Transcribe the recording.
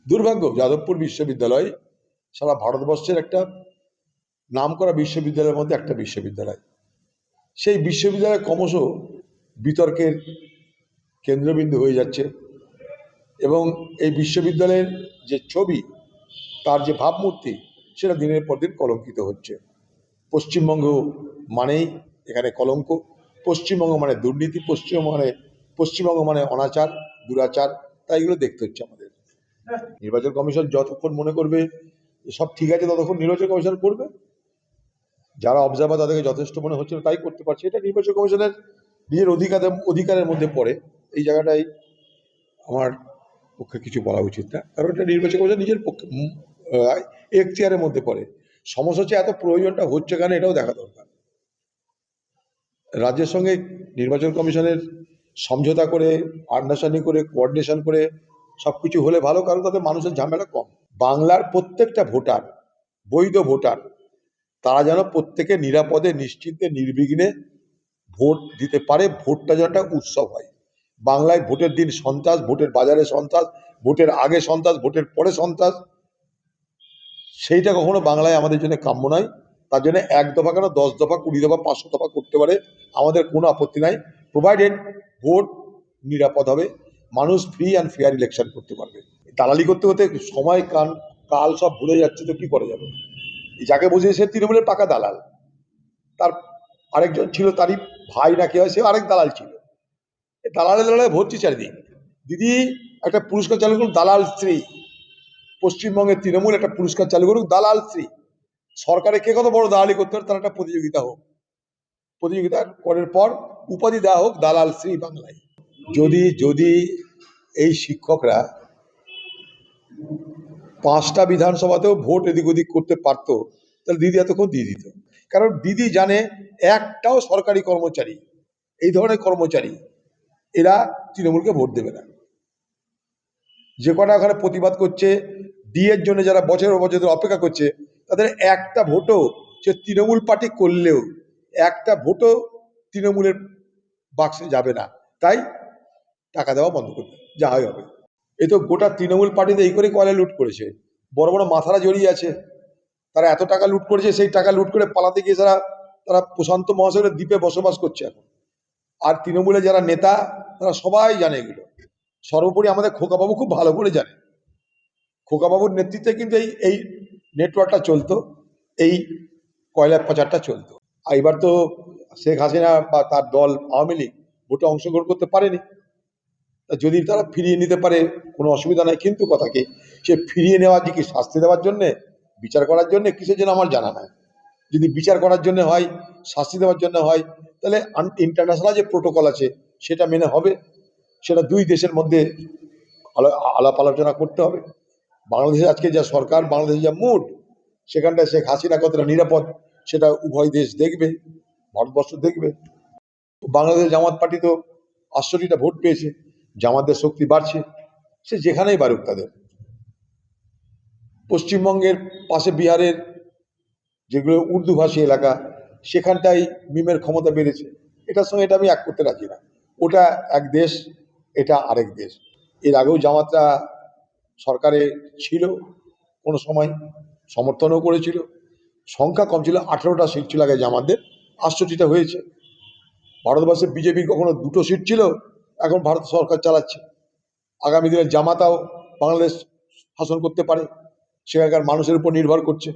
দুর্ভাগ্য, যাদবপুর বিশ্ববিদ্যালয় সারা ভারতবর্ষের একটা নামকরা বিশ্ববিদ্যালয়ের মধ্যে একটা বিশ্ববিদ্যালয়। সেই বিশ্ববিদ্যালয় ক্রমশ বিতর্কের কেন্দ্রবিন্দু হয়ে যাচ্ছে এবং এই বিশ্ববিদ্যালয়ের যে ছবি, তার যে ভাবমূর্তি, সেটা দিনের পর দিন কলঙ্কিত হচ্ছে। পশ্চিমবঙ্গ মানেই এখানে কলঙ্ক, পশ্চিমবঙ্গ মানে দুর্নীতি, পশ্চিমবঙ্গ মানে অনাচার, দুরাচার, তাই এগুলো দেখতে হচ্ছে আমাদের। নির্বাচন কমিশন যতক্ষণ মনে করবে সব ঠিক আছে ততক্ষণ নির্বাচন কমিশন করবে। যারা অবজারভার তাদেরকে যথেষ্ট মনে হচ্ছে তাই করতে পারছে। এটা নির্বাচন কমিশনের নিজের অধিকারের মধ্যে পড়ে। এই জায়গাটাই আমার পক্ষে কিছু বলা উচিত না, কারণ এটা নির্বাচন কমিশন নিজের পক্ষে এখতিয়ারের মধ্যে পড়ে। সমস্যা হচ্ছে এত প্রয়োজনটা হচ্ছে কেন, এটাও দেখা দরকার। রাজ্যের সঙ্গে নির্বাচন কমিশনের সমঝোতা করে, আন্ডারস্ট্যান্ডিং করে, কোঅর্ডিনেশন করে সব কিছু হলে ভালো, কারণ তাতে মানুষের ঝামেলা কম। বাংলার প্রত্যেকটা ভোটার, বৈধ ভোটার, তারা যেন প্রত্যেকে নিরাপদে, নিশ্চিন্তে, নির্বিঘ্নে ভোট দিতে পারে। ভোটটা যেন একটা উৎসব হয়। বাংলায় ভোটের দিন সন্ত্রাস, ভোটের বাজারে সন্ত্রাস, ভোটের আগে সন্ত্রাস, ভোটের পরে সন্ত্রাস, সেইটা কখনো বাংলায় আমাদের জন্য কাম্য নয়। তার জন্য 1 দফা কেন 10 দফা, 20 দফা, 500 দফা করতে পারে, আমাদের কোনো আপত্তি নাই, প্রোভাইডেড ভোট নিরাপদ হবে, মানুষ ফ্রি অ্যান্ড ফেয়ার ইলেকশন করতে পারবে। দালালি করতে করতে সময় কাল সব ভুলে যাচ্ছে, তো কি করা যাবে। যাকে বুঝিয়েছে তৃণমূলের পাকা দালাল, তার আরেকজন ছিল, তারই ভাই না কি হয়, সে আরেক দালাল ছিল। দালালে ভর্তি চারিদিক। দিদি একটা পুরস্কার চালু করুন, দালাল স্ত্রী। পশ্চিমবঙ্গের তৃণমূল একটা পুরস্কার চালু করুক, দালাল স্ত্রী। সরকারে কে কত বড় দালালি করতে পারে তার একটা প্রতিযোগিতা হোক, প্রতিযোগিতা করার পর উপাধি দেওয়া হোক দালাল স্ত্রী বাংলায়। যদি এই শিক্ষকরা 5টা বিধানসভাতেও ভোট এদিক ওদিক করতে পারতো, তাহলে দিদি এতক্ষণ দিয়ে দিত। কারণ দিদি জানে একটাও সরকারি কর্মচারী, এই ধরনের কর্মচারী, এরা তৃণমূলকে ভোট দেবে না। যে কটা ওখানে প্রতিবাদ করছে, ডিএর জন্য যারা বছরের বছর ধরে অপেক্ষা করছে, তাদের একটা ভোটও, সে তৃণমূল পার্টি করলেও একটা ভোটও তৃণমূলের বাক্সে যাবে না। তাই টাকা দেওয়া বন্ধ করবে, যা হয় হবে। এ তো গোটা তৃণমূল পার্টিতে এই করে কয়লা লুট করেছে, বড় বড় মাথারা জড়িয়ে আছে, তারা এত টাকা লুট করেছে, সেই টাকা লুট করে পালাতে গিয়ে তারা প্রশান্ত মহাসাগরের দ্বীপে বসবাস করছে এখন। আর তৃণমূলের যারা নেতা, তারা সবাই জানে এগুলো। সর্বোপরি আমাদের খোকাবাবু খুব ভালো করে জানে, খোকাবাবুর নেতৃত্বে কিন্তু এই নেটওয়ার্কটা চলতো, এই কয়লা পাচারটা চলতো। আর এবার তো শেখ হাসিনা বা তার দল আওয়ামী লীগ ভোটে অংশগ্রহণ করতে পারেনি। যদি তারা ফিরিয়ে নিতে পারে কোনো অসুবিধা নাই, কিন্তু কথা কি, সে ফিরিয়ে নেওয়া যে কি শাস্তি দেওয়ার জন্যে, বিচার করার জন্য, কিসের জন্য আমার জানা নাই। যদি বিচার করার জন্য হয়, শাস্তি দেওয়ার জন্য হয়, তাহলে ইন্টারন্যাশনাল যে প্রোটোকল আছে সেটা মেনে হবে, সেটা দুই দেশের মধ্যে আলাপ আলোচনা করতে হবে। বাংলাদেশে আজকে যা সরকার, বাংলাদেশে যা মুড, সেখানটায় শেখ হাসিনা কতটা নিরাপদ সেটা উভয় দেশ দেখবে, ভারতবর্ষ দেখবে। বাংলাদেশ জামাত পার্টি তো 68টা ভোট পেয়েছে, জামাতের শক্তি বাড়ছে, সে যেখানেই বাড়ুক তাদের। পশ্চিমবঙ্গের পাশে বিহারের যেগুলো উর্দুভাষী এলাকা, সেখানটাই মিমের ক্ষমতা বেড়েছে। এটার সঙ্গে এটা আমি এক করতে রাজি না। ওটা এক দেশ, এটা আরেক দেশ। এর আগেও জামাতরা সরকারে ছিল, কোনো সময় সমর্থনও করেছিল, সংখ্যা কম ছিল, 18টা সিট ছিল আগে জামাতদের, 68টা হয়েছে। ভারতবর্ষে বিজেপির কখনো 2টো সিট ছিল, এখন ভারত সরকার চালাচ্ছে। আগামী দিনে জামাতাও বাংলাদেশ শাসন করতে পারে, সেখানকার মানুষের উপর নির্ভর করছে।